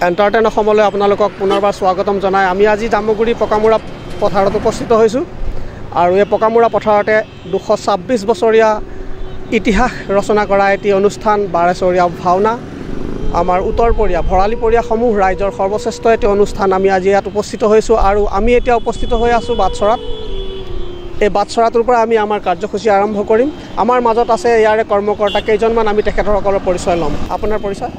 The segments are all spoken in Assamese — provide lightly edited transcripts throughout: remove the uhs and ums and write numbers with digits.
এণ্টাৰটেইন অসমলৈ আপোনালোকক পুনৰবাৰ স্বাগতম জনাই আমি আজি জামুগুৰি পকামুৰা পথাৰত উপস্থিত হৈছোঁ আৰু এই পকামুৰা পথাৰতে 226 বছৰীয়া ইতিহাস ৰচনা কৰা এটি অনুষ্ঠান বাৰেচৰীয়া ভাওনা আমাৰ উত্তৰপৰীয়া ভৰালীপৰীয়া সমূহ ৰাইজৰ সৰ্বশ্ৰেষ্ঠ এটি অনুষ্ঠান আমি আজি ইয়াত উপস্থিত হৈছোঁ আৰু আমি এতিয়া উপস্থিত হৈ আছোঁ বাটচৰাত এই বাটচৰাটোৰ পৰা আমি আমাৰ কাৰ্যসূচী আৰম্ভ কৰিম আমাৰ মাজত আছে ইয়াৰে কৰ্মকৰ্তা কেইজনমান আমি তেখেতসকলৰ পৰিচয় ল'ম আপোনাৰ পৰিচয়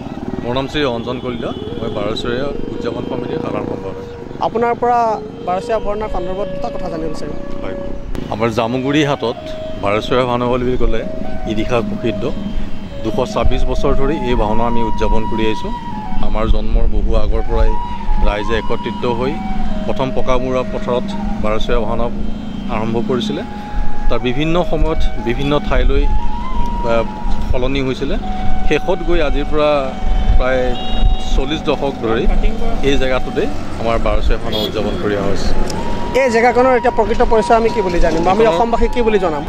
মোৰ নাম শ্ৰী অঞ্জন কলিতা মই বাৰচৰীয়া উদযাপন সমিতিৰ সাধাৰণ সম্পাদক আপোনাৰ পৰা বাৰচৰীয়া ভাওনাৰ সন্দৰ্ভত দুটা কথা জানিব বিচাৰিম হয় আমাৰ জামুগুৰি হাটত বাৰচৰীয়া ভাওনা বুলি ক'লে ইতিহাস প্ৰসিদ্ধ 226 বছৰ ধৰি এই ভাওনা আমি উদযাপন কৰি আহিছোঁ আমাৰ জন্মৰ বহু আগৰ পৰাই ৰাইজে একত্ৰিত হৈ প্ৰথম পকামুৰা পথাৰত বাৰচৰীয়া ভাওনা আৰম্ভ কৰিছিলে তাৰ বিভিন্ন সময়ত বিভিন্ন ঠাইলৈ সলনি হৈছিলে শেষত গৈ আজিৰ পৰা প্ৰায় 40 দশক ধৰি এই জেগাটোতে আমাৰ বাৰচৰীয়া ভাওনা উদযাপন কৰি অহা হৈছে এই জেগাখনৰ এতিয়া প্ৰকৃত পৰিচয় আমি কি বুলি জানিম আমি অসমবাসী কি বুলি জনাম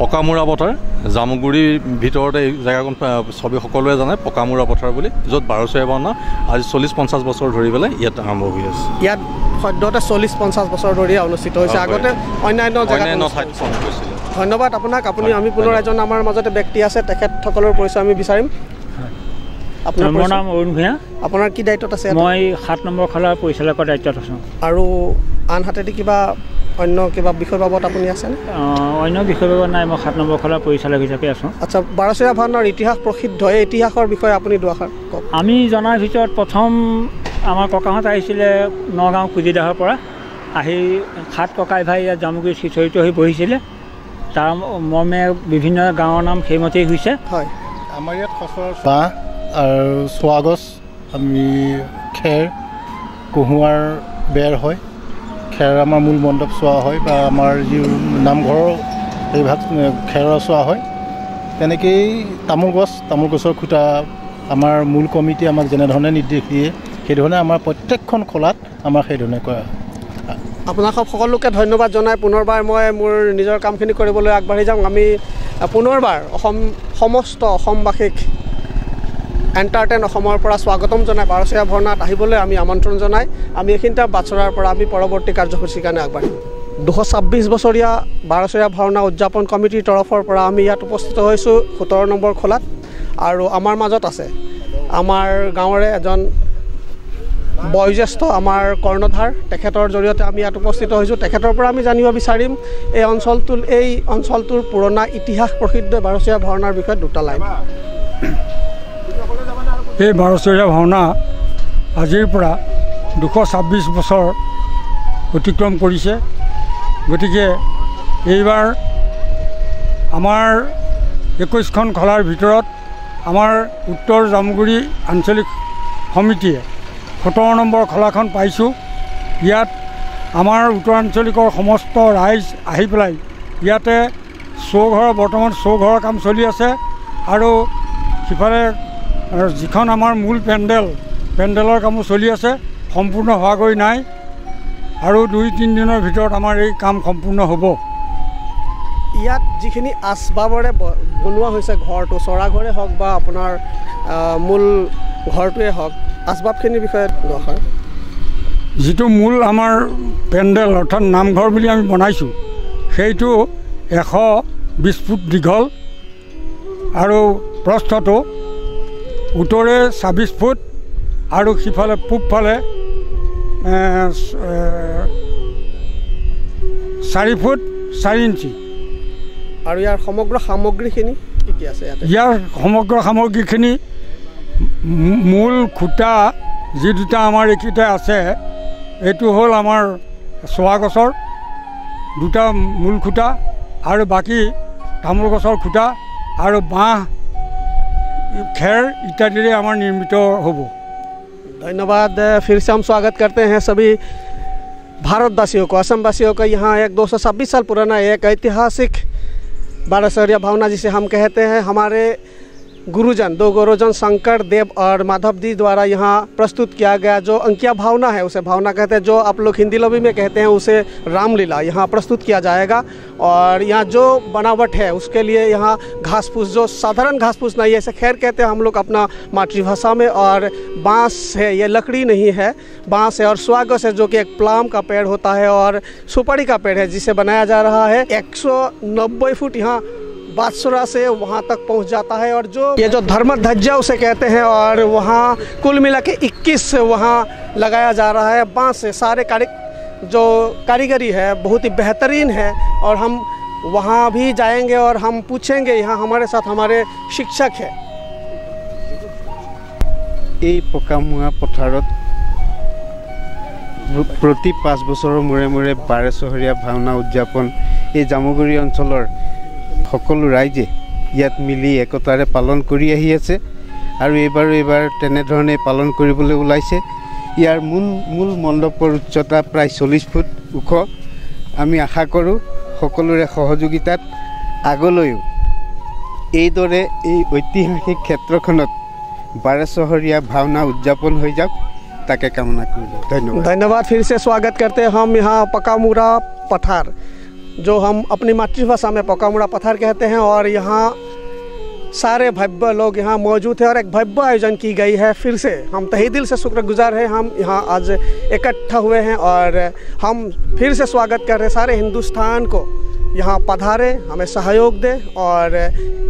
পকামুৰা পথাৰ জামুগুৰিৰ ভিতৰতে এই জেগাখন সবে সকলোৱে জানে পকামুৰা পথাৰ বুলি য'ত বাৰচৰীয়া ভাওনা আজি 40-50 বছৰ ধৰি পেলাই ইয়াত আৰম্ভ হৈ আছে ইয়াত সদ্যহতে 40-50 বছৰ ধৰি অনুষ্ঠিত হৈছে আগতে অন্যান্য ঠাইত হৈছিলে ধন্যবাদ আপোনাক আপুনি আমি পুনৰ এজন আমাৰ মাজতে ব্যক্তি আছে তেখেতসকলৰ পৰিচয় আমি বিচাৰিম মোৰ নাম অৰুণ ভূঞা আপোনাৰ কি দায়িত্বত আছে মই 7 নম্বৰ খলাৰ পৰিচালকৰ দায়িত্বত আছোঁ আৰু আনহাতেদি কিবা অন্য কিবা বিষয় বাবদ আপুনি আছেনে অন্য বিষয় বাবদ নাই মই 7 নম্বৰ খলাৰ পৰিচালক হিচাপে আছোঁ আচ্ছা বাৰচৰীয়া ভাওনাৰ ইতিহাস প্ৰসিদ্ধ এই ইতিহাসৰ বিষয়ে আপুনি দুআষাৰ কওক আমি জনাৰ ভিতৰত প্ৰথম আমাৰ ককাহঁত আহিছিলে নগাঁও কুজিদাহৰ পৰা আহি 7 ককাই ভাই ইয়াত জামুগুৰিত সিঁচৰিত হৈ বহিছিলে তাৰ মৰ্মে বিভিন্ন গাঁৱৰ নাম সেইমতেই হৈছে হয় আমাৰ ইয়াত সচৰাচৰ আৰু চোৱাগছ আমি খেৰ কুহুৱাৰ বেৰ হয় খেৰ আমাৰ মূল মণ্ডপ চোৱা হয় বা আমাৰ যি নামঘৰৰ এই ভাগ খেৰৰ চোৱা হয় তেনেকেই তামোল গছৰ খুঁটা আমাৰ মূল কমিটি আমাক যেনেধৰণে নিৰ্দেশ দিয়ে সেইধৰণে আমাৰ প্ৰত্যেকখন খোলাত আমাৰ সেইধৰণে কৰা আপোনাক সকলোকে ধন্যবাদ জনাই পুনৰবাৰ মই মোৰ নিজৰ কামখিনি কৰিবলৈ আগবাঢ়ি যাম আমি পুনৰবাৰ সমস্ত অসমবাসীক এণ্টাৰটেইন অসমৰ পৰা স্বাগতম জনাই বাৰচৰীয়া ভাওনাত আহিবলৈ আমি আমন্ত্ৰণ জনাই আমি এইখিনিতে বাটচৰাৰ পৰা আমি পৰৱৰ্তী কাৰ্যসূচীৰ কাৰণে আগবাঢ়িম 226 বছৰীয়া বাৰচৰীয়া ভাওনা উদযাপন কমিটিৰ তৰফৰ পৰা আমি ইয়াত উপস্থিত হৈছোঁ 17 নম্বৰ খোলাত আৰু আমাৰ মাজত আছে আমাৰ গাঁৱৰে এজন বয়োজ্যেষ্ঠ আমাৰ কৰ্ণধাৰ তেখেতৰ জৰিয়তে আমি ইয়াত উপস্থিত হৈছোঁ তেখেতৰ পৰা আমি জানিব বিচাৰিম এই অঞ্চলটোৰ পুৰণা ইতিহাস প্ৰসিদ্ধ বাৰচৰীয়া ভাওনাৰ বিষয়ে দুটা লাইন এই বাৰচৰীয়া ভাওনা আজিৰ পৰা 226 বছৰ অতিক্ৰম কৰিছে গতিকে এইবাৰ আমাৰ 21খন খলাৰ ভিতৰত আমাৰ উত্তৰ জামুগুৰি আঞ্চলিক সমিতিয়ে 17 নম্বৰ খলাখন পাইছোঁ ইয়াত আমাৰ উত্তৰাঞ্চলিকৰ সমস্ত ৰাইজ আহি পেলাই ইয়াতে বৰ্তমান চৌঘৰৰ কাম চলি আছে আৰু সিফালে যিখন আমাৰ মূল পেণ্ডেলৰ কামো চলি আছে সম্পূৰ্ণ হোৱাগৈ নাই আৰু 2-3 দিনৰ ভিতৰত আমাৰ এই কাম সম্পূৰ্ণ হ'ব ইয়াত যিখিনি আচবাবৰে বনোৱা হৈছে ঘৰটো চৰাঘৰে হওক বা আপোনাৰ মূল ঘৰটোৱে হওক আচবাবখিনিৰ বিষয়ে দৰকাৰ যিটো মূল আমাৰ পেণ্ডেল অৰ্থাৎ নামঘৰ বুলি আমি বনাইছোঁ সেইটো 120 ফুট দীঘল আৰু প্ৰস্থটো উত্তৰে 26 ফুট আৰু সিফালে পূবফালে 4 ফুট 4 ইঞ্চি আৰু ইয়াৰ সমগ্ৰ সামগ্ৰীখিনি কি আছে ইয়াৰ সমগ্ৰ সামগ্ৰীখিনি মূল খুঁটা যি দুটা আমাৰ এইকেইটা আছে এইটো হ'ল আমাৰ চোৱা গছৰ দুটা মূল খুঁটা আৰু বাকী তামোল গছৰ খুঁটা আৰু বাঁহ खेर इत्यादि हमारे निर्मित होबो धन्यवाद फिर से हम स्वागत करते हैं सभी भारतवासियों को असमवासियों का यहाँ एक 226 साल पुराना एक ऐतिहासिक बारसरिया भावना जिसे हम कहते हैं हमारे गुरुजन, दो गुरुजन शंकर देव और माधव जी द्वारा यहाँ प्रस्तुत किया गया जो अंकिया भावना है, उसे भावना कहते हैं, जो आप लोग हिंदी लवी में कहते हैं उसे रामलीला, यहाँ प्रस्तुत किया जाएगा। और यहाँ जो बनावट है उसके लिए यहाँ घास फूस, जो साधारण घास फूस नहीं है, इसे खैर कहते हैं हम लोग अपना मातृभाषा में, और बाँस है, ये लकड़ी नहीं है, बाँस है, और स्वागस है जो कि एक प्लाम का पेड़ होता है, और सुपारी का पेड़ है जिसे बनाया जा रहा है। 190 फुट यहाँ बादसुरा से वहाँ तक पहुँच जाता है। और जो ये जो धर्मध्वजा उसे कहते हैं, और वहाँ कुल मिला के 21 वहाँ लगाया जा रहा है बाँस से। सारे जो कारीगरी है बहुत ही बेहतरीन है, और हम वहाँ भी जाएंगे और हम पूछेंगे। यहाँ हमारे साथ हमारे शिक्षक है। এই পকামুৱা পথাৰত প্ৰতি 5 বছৰৰ মূৰে মূৰে 12 চহৰীয়া ভাওনা উদযাপন এই জামুগুৰি অঞ্চলৰ সকলো ৰাইজে ইয়াত মিলি একতাৰে পালন কৰি আহি আছে, আৰু এইবাৰ তেনেধৰণে পালন কৰিবলৈ ওলাইছে। ইয়াৰ মূল মণ্ডপৰ উচ্চতা প্ৰায় 40 ফুট ওখ। আমি আশা কৰোঁ সকলোৰে সহযোগিতাত আগলৈও এইদৰে এই ঐতিহাসিক ক্ষেত্ৰখনত 12 চহৰীয়া भावना उद्यापन हो जाए, ताके कामना करूँ। धन्यवाद। धन्यवाद। फिर से स्वागत करते हैं हम यहाँ पकामुरा पठार, जो हम अपनी मातृभाषा में पकामुरा पठार कहते हैं, और यहाँ सारे भव्य लोग यहाँ मौजूद हैं और एक भव्य आयोजन की गई है। फिर से हम तहे दिल से शुक्रगुजार हैं, हम यहाँ आज इकट्ठा हुए हैं और हम फिर से स्वागत कर रहे हैं सारे हिंदुस्तान को, यहाँ पधारे, हमें सहयोग दे और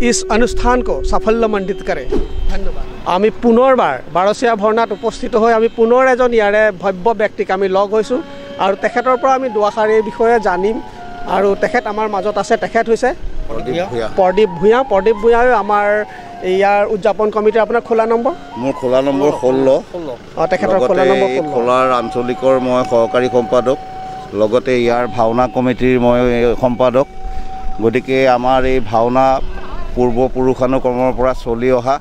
इस अनुष्ठान को साफल्यमण्डित करें। धन्यवाद। আমি পুনৰবাৰ 12 ভাওনাত উপস্থিত হৈ আমি পুনৰ এজন ইয়াৰে ভব্য ব্যক্তিক আমি লগ হৈছোঁ, আৰু তেখেতৰ পৰা আমি দুআষাৰ এই বিষয়ে জানিম। আৰু তেখেত আমাৰ মাজত আছে, তেখেত হৈছে প্ৰদীপ ভূঞা। প্ৰদীপ ভূঞাই আমাৰ ইয়াৰ উদযাপন কমিটিৰ আপোনাৰ খোলা নম্বৰ? মোৰ খোলা নম্বৰ 16। তেখেতৰ খোলা নম্বৰ 16। খোলাৰ আঞ্চলিকৰ মই সহকাৰী সম্পাদক, লগতে ইয়াৰ ভাওনা কমিটিৰ মই সম্পাদক। গতিকে আমাৰ এই ভাওনা পূৰ্বপুৰুষানুক্ৰমৰ পৰা চলি অহা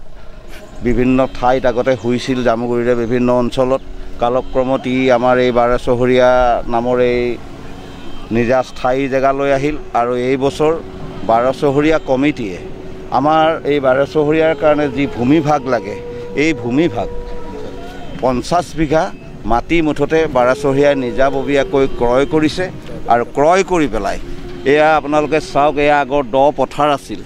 বিভিন্ন ঠাইত আগতে হৈছিল জামুগুৰিৰে বিভিন্ন অঞ্চলত, কালক্ৰমত ই আমাৰ এই 12 চহৰীয়া নামৰ এই নিজা স্থায়ী জেগালৈ আহিল। আৰু এই বছৰ 12 চহৰীয়া কমিটিয়ে আমাৰ এই 12 চহৰীয়াৰ কাৰণে যি ভূমিভাগ লাগে, এই ভূমিভাগ 50 বিঘা মাটি মুঠতে 12 চহৰীয়াই নিজাববীয়াকৈ ক্ৰয় কৰিছে। আৰু ক্ৰয় কৰি পেলাই এয়া আপোনালোকে চাওক, এয়া আগৰ দ পথাৰ আছিল,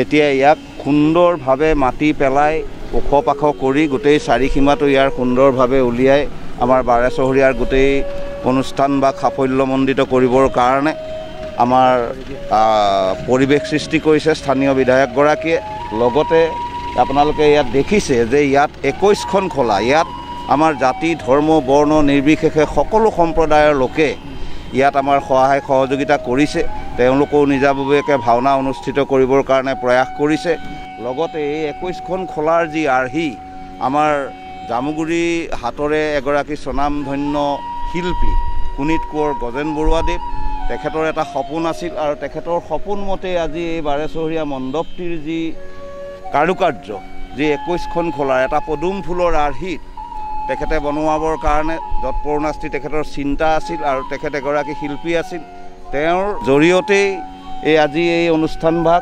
এতিয়া ইয়াক সুন্দৰভাৱে মাটি পেলাই ওখ পাখ কৰি গোটেই চাৰিসীমাটো ইয়াৰ সুন্দৰভাৱে উলিয়াই আমাৰ 12 চহৰীয়াৰ গোটেই অনুষ্ঠান বা সাফল্যমণ্ডিত কৰিবৰ কাৰণে আমাৰ পৰিৱেশ সৃষ্টি কৰিছে স্থানীয় বিধায়কগৰাকীয়ে। লগতে আপোনালোকে ইয়াত দেখিছে যে ইয়াত 21খন খোলা, ইয়াত আমাৰ জাতি ধৰ্ম বৰ্ণ নিৰ্বিশেষে সকলো সম্প্ৰদায়ৰ লোকে ইয়াত আমাৰ সহায় সহযোগিতা কৰিছে। তেওঁলোকেও নিজাববীয়াকৈ ভাওনা অনুষ্ঠিত কৰিবৰ কাৰণে প্ৰয়াস কৰিছে। লগতে এই 21খন খোলাৰ যি আৰ্হি, আমাৰ জামুগুৰি হাতৰে এগৰাকী স্বনামধন্য শিল্পী পুনীত কোঁৱৰ গজেন বৰুৱাদেৱ, তেখেতৰ এটা সপোন আছিল, আৰু তেখেতৰ সপোন মতে আজি এই 12 চহৰীয়া মণ্ডপটিৰ যি কাৰুকাৰ্য, যি 21খন খোলাৰ এটা পদুম ফুলৰ আৰ্হিত তেখেতে বনোৱাবৰ কাৰণে যৎপৰোনাস্তি তেখেতৰ চিন্তা আছিল, আৰু তেখেত এগৰাকী শিল্পী আছিল। তেওঁৰ জৰিয়তেই এই আজি এই অনুষ্ঠানভাগ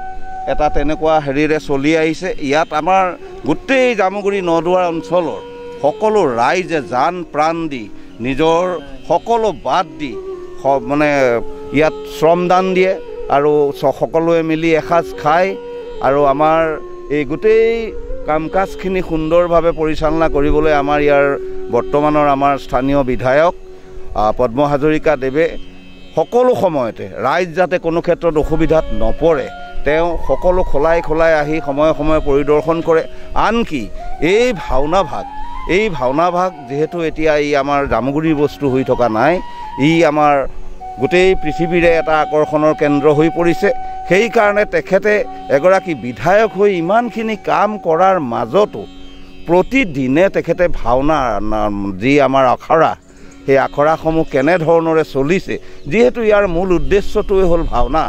এটা তেনেকুৱা হেৰিৰে চলি আহিছে। ইয়াত আমাৰ গোটেই জামুগুৰি নদুৱাৰ অঞ্চলৰ সকলো ৰাইজে জান প্ৰাণ দি নিজৰ সকলো বাদ দি মানে ইয়াত শ্ৰমদান দিয়ে, আৰু সকলোৱে মিলি এসাঁজ খায়, আৰু আমাৰ এই গোটেই কাম কাজখিনি সুন্দৰভাৱে পৰিচালনা কৰিবলৈ আমাৰ ইয়াৰ বৰ্তমানৰ আমাৰ স্থানীয় বিধায়ক পদ্ম হাজৰিকা দেৱে সকলো সময়তে ৰাইজ যাতে কোনো ক্ষেত্ৰত অসুবিধাত নপৰে, তেওঁ সকলো খোলাই খোলাই আহি সময়ে সময়ে পৰিদৰ্শন কৰে। আনকি এই ভাওনা ভাগ যিহেতু এতিয়া ই আমাৰ জামুগুৰিৰ বস্তু হৈ থকা নাই, ই আমাৰ গোটেই পৃথিৱীৰে এটা আকৰ্ষণৰ কেন্দ্ৰ হৈ পৰিছে। সেইকাৰণে তেখেতে এগৰাকী বিধায়ক হৈ ইমানখিনি কাম কৰাৰ মাজতো প্ৰতিদিনে তেখেতে ভাওনা যি আমাৰ আখৰা, সেই আখৰাসমূহ কেনেধৰণৰে চলিছে, যিহেতু ইয়াৰ মূল উদ্দেশ্যটোৱে হ'ল ভাওনা,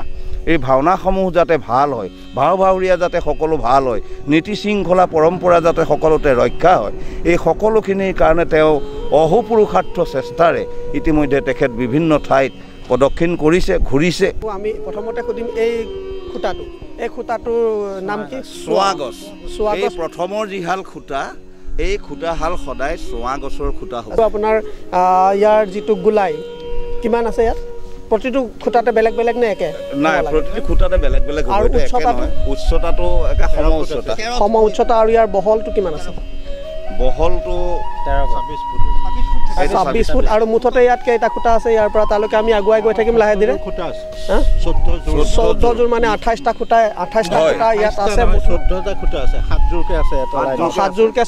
এই ভাওনাসমূহ যাতে ভাল হয়, ভাওৰীয়া যাতে সকলো ভাল হয়, নীতি শৃংখলা পৰম্পৰা যাতে সকলোতে ৰক্ষা হয়, এই সকলোখিনিৰ কাৰণে তেওঁ অহোপুৰুষাৰ্থ চেষ্টাৰে ইতিমধ্যে তেখেত বিভিন্ন ঠাইত প্ৰদক্ষিণ কৰিছে, ঘূৰিছে। আমি প্ৰথমতে সুধিম এই খুঁটাটো এই খুঁটাটোৰ নাম কি চোৱা গছ চোৱা এই গছ প্ৰথমৰ যিহাল খুঁটা এই খুঁটাহাল সদায় চোৱা গছৰ খুঁটা হ'ব আপোনাৰ ইয়াৰ যিটো গোলাই কিমান আছে ইয়াত প্ৰতিটো খুঁটাতে বেলেগ বেলেগ নে একে নাই প্ৰতিটো খুঁটাতে বেলেগ বেলেগ হ'ব আৰু উচ্চতাটো একে সম উচ্চতা আৰু ইয়াৰ বহলটো কিমান আছে বহলটো 26 ফুট আৰু মুঠতে ইয়াত কেইটা খুঁটা আছে ইয়াৰ পৰা তালৈকে আমি আগুৱাই গৈ থাকিম লাহে ধীৰে খুঁটা আছে 14 জোৰ মানে 28টা খুঁটা ইয়াত আছে 14টা খুঁটা আছে 7 জোৰকে আছে এটা 7 জোৰকে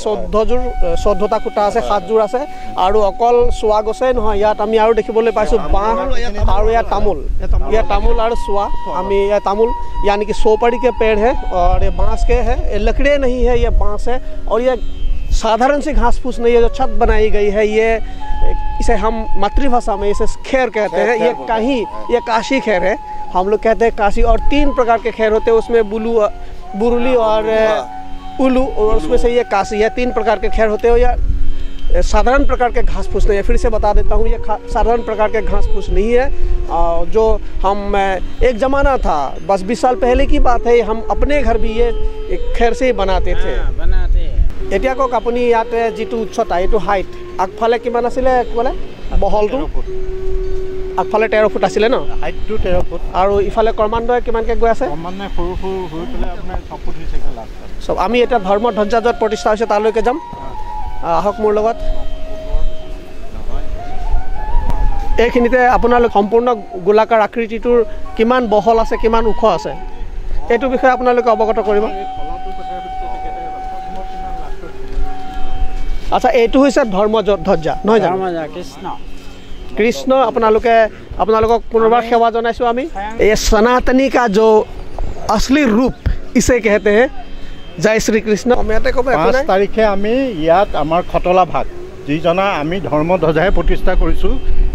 14টা খুঁটা আছে 7 জোৰ আছে আৰু অকল চোৱা গছেই নহয় ইয়াত আমি আৰু দেখিবলৈ পাইছোঁ বাঁহ আৰু ইয়াত तामुल और सुआ हमें यह तामुल यानी कि सोपड़ी के पेड़ है और ये बांस के है ये लकड़े नहीं है ये बांस है और ये साधारण सी घास फूस नहीं है जो छत बनाई गई है ये इसे हम मातृभाषा में इसे खैर कहते हैं ये काशी खैर है हम लोग कहते हैं काशी और 3 प्रकार के खैर होते हैं उसमें बुरुली और उलू और उसमें से ये काशी है 3 प्रकार के खैर होते हैं या साधारण प्रकार के घास फूस नहीं है फिर से बता देता हूँ ये साधारण प्रकार के घास फूस नहीं है जो हम एक ज़माना था बस 20 साल पहले की बात है हम अपने घर भी ये खैर से ही बनाते थे এতিয়া কক আপুনি ইয়াতে যিটো উচ্চতা এইটো হাইট আগফালে কিমান আছিলে ক'লে বহলটো আগফালে 13 ফুট আছিলে ন হাইটটো 13 ফুট আৰু ইফালে ক্ৰমান্বয়ে কিমানকৈ গৈ আছে ক্ৰমান্বয়ে সৰু হৈ পেলাই আপোনাৰ 6 ফুট হৈছে লাষ্ট সব আমি এতিয়া ধৰ্ম ধ্বজা য'ত প্ৰতিষ্ঠা হৈছে তালৈকে যাম আহক মোৰ লগত এইখিনিতে আপোনালোক সম্পূৰ্ণ গোলাকাৰ আকৃতিটোৰ কিমান বহল আছে কিমান ওখ আছে এইটো বিষয়ে আপোনালোকে অৱগত কৰিব আচ্ছা এইটো হৈছে ধৰ্ম ধ্বজা নহয় জানো কৃষ্ণ আপোনালোকক পুনৰবাৰ সেৱা জনাইছোঁ আমি এই সনাতনী কা जो असली रूप इसे कहते हैं जय श्री कृष्ण 5 তাৰিখে আমি ইয়াত আমাৰ খতলা ভাগ যিজনা আমি ধৰ্ম ধ্বজাহে প্ৰতিষ্ঠা কৰিছোঁ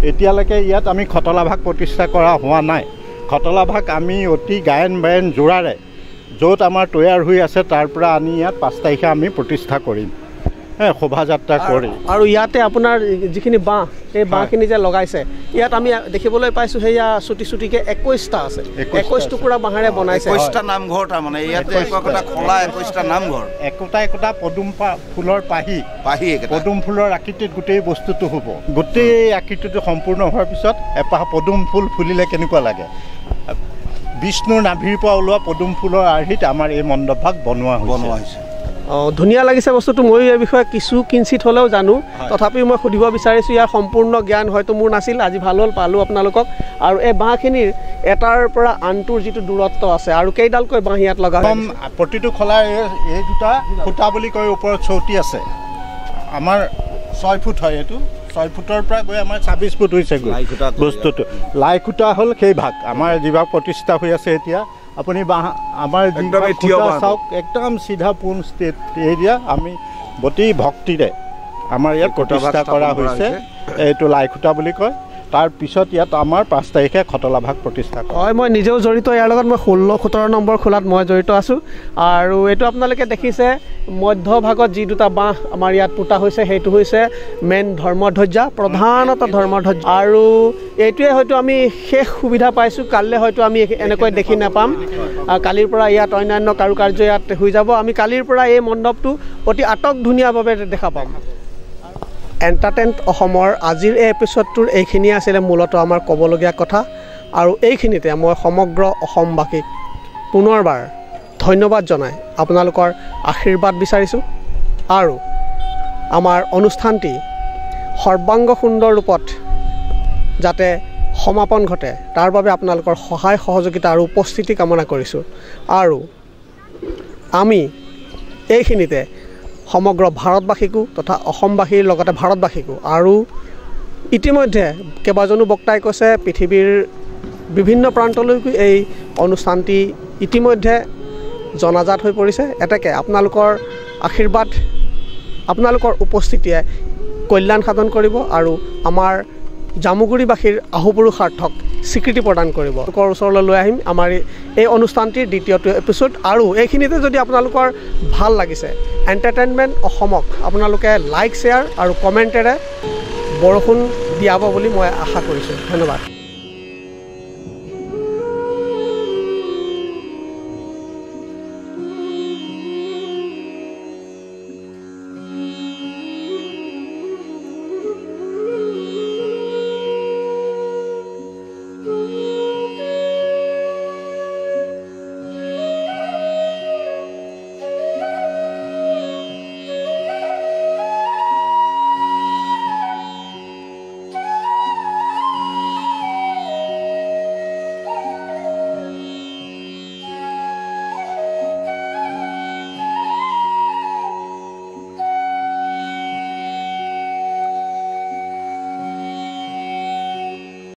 এতিয়ালৈকে ইয়াত আমি খতলা ভাগ প্ৰতিষ্ঠা কৰা হোৱা নাই খতলা ভাগ আমি অতি গায়ন বায়ন জোৰাৰে য'ত আমাৰ তৈয়াৰ হৈ আছে তাৰ পৰা আনি ইয়াত 5 তাৰিখে আমি প্ৰতিষ্ঠা কৰিম শোভাযাত্ৰা কৰি আৰু ইয়াতে আপোনাৰ যিখিনি বাঁহ এই বাঁহখিনি যে লগাইছে ইয়াত আমি দেখিবলৈ পাইছোঁ সেয়া চুটিকে 21টা আছে 21 টুকুৰা বাঁহেৰে বনাইছে 21টা নামঘৰ তাৰ মানে ইয়াতে একোটা খোলা 21টা নামঘৰ একোটা পদুম ফুলৰ পাহি পদুম ফুলৰ আকৃতিত গোটেই বস্তুটো হ'ব গোটেই আকৃতিটো সম্পূৰ্ণ হোৱাৰ পিছত এপাহ পদুম ফুল ফুলিলে কেনেকুৱা লাগে বিষ্ণুৰ নাভিৰ পৰা ওলোৱা পদুম ফুলৰ আৰ্হিত আমাৰ এই মণ্ডপ ভাগ বনোৱা হৈছে ধুনীয়া লাগিছে বস্তুটো মই এই বিষয়ে কিছু কিঞ্চিত হ'লেও জানো তথাপিও মই সুধিব বিচাৰিছোঁ ইয়াৰ সম্পূৰ্ণ জ্ঞান হয়তো মোৰ নাছিল আজি ভাল হ'ল পালোঁ আপোনালোকক আৰু এই বাঁহখিনিৰ এটাৰ পৰা আনটোৰ যিটো দূৰত্ব আছে আৰু কেইডালকৈ বাঁহ ইয়াত লগা প্ৰতিটো খোলাৰ এই দুটা খুঁটা বুলি কয় ওপৰত চৌতি আছে আমাৰ 6 ফুট হয় এইটো 6 ফুটৰ পৰা গৈ আমাৰ 26 ফুট হৈছে বস্তুটো লাই খুঁটা হ'ল সেই ভাগ আমাৰ যিভাগ প্ৰতিষ্ঠা হৈ আছে এতিয়া আপুনি আমাৰ চাওক একদম চিধা পোন ষ্টেট এৰিয়া আমি অতি ভক্তিৰে আমাৰ ইয়াত প্ৰতিষ্ঠা কৰা হৈছে এইটো লাই খুঁটা বুলি কয় তাৰ পিছত ইয়াত আমাৰ 5 তাৰিখে খতলা ভাগ প্ৰতিষ্ঠা কৰা হয় মই নিজেও জড়িত ইয়াৰ লগত মই 16-17 নম্বৰ খোলাত মই জড়িত আছোঁ আৰু এইটো আপোনালোকে দেখিছে মধ্যভাগত যি দুটা বাঁহ আমাৰ ইয়াত পোতা হৈছে সেইটো হৈছে মেইন ধৰ্মধ্বজা প্ৰধানতঃ ধৰ্মধ্বজা আৰু এইটোৱে হয়তো আমি শেষ সুবিধা পাইছোঁ কালিলৈ হয়তো আমি এনেকৈ দেখি নাপাম কালিৰ পৰা ইয়াত অন্যান্য কাৰুকাৰ্য ইয়াত হৈ যাব আমি কালিৰ পৰা এই মণ্ডপটো অতি আটক ধুনীয়াভাৱে দেখা পাম এণ্টাৰটেইন অসমৰ আজিৰ এই এপিছডটোৰ এইখিনিয়ে আছিলে মূলতঃ আমাৰ ক'বলগীয়া কথা আৰু এইখিনিতে মই সমগ্ৰ অসমবাসীক পুনৰবাৰ ধন্যবাদ জনাই আপোনালোকৰ আশীৰ্বাদ বিচাৰিছোঁ আৰু আমাৰ অনুষ্ঠানটি সৰ্বাংগ সুন্দৰ ৰূপত যাতে সমাপন ঘটে তাৰ বাবে আপোনালোকৰ সহায় সহযোগিতা আৰু উপস্থিতি কামনা কৰিছোঁ আৰু আমি এইখিনিতে সমগ্ৰ ভাৰতবাসীকো তথা অসমবাসীৰ লগতে ভাৰতবাসীকো আৰু ইতিমধ্যে কেইবাজনো বক্তাই কৈছে পৃথিৱীৰ বিভিন্ন প্ৰান্তলৈকো এই অনুষ্ঠানটি ইতিমধ্যে জনাজাত হৈ পৰিছে এতেকে আপোনালোকৰ আশীৰ্বাদ আপোনালোকৰ উপস্থিতিয়ে কল্যাণ সাধন কৰিব আৰু আমাৰ জামুগুৰিবাসীৰ আহুপুৰুষাৰ্থক স্বীকৃতি প্ৰদান কৰিব লোকৰ ওচৰলৈ লৈ আহিম আমাৰ এই অনুষ্ঠানটিৰ দ্বিতীয়টো এপিছড আৰু এইখিনিতে যদি আপোনালোকৰ ভাল লাগিছে এণ্টাৰটেইনমেণ্ট অসমক আপোনালোকে লাইক শ্বেয়াৰ আৰু কমেণ্টেৰে বৰষুণ দিয়াব বুলি মই আশা কৰিছোঁ ধন্যবাদ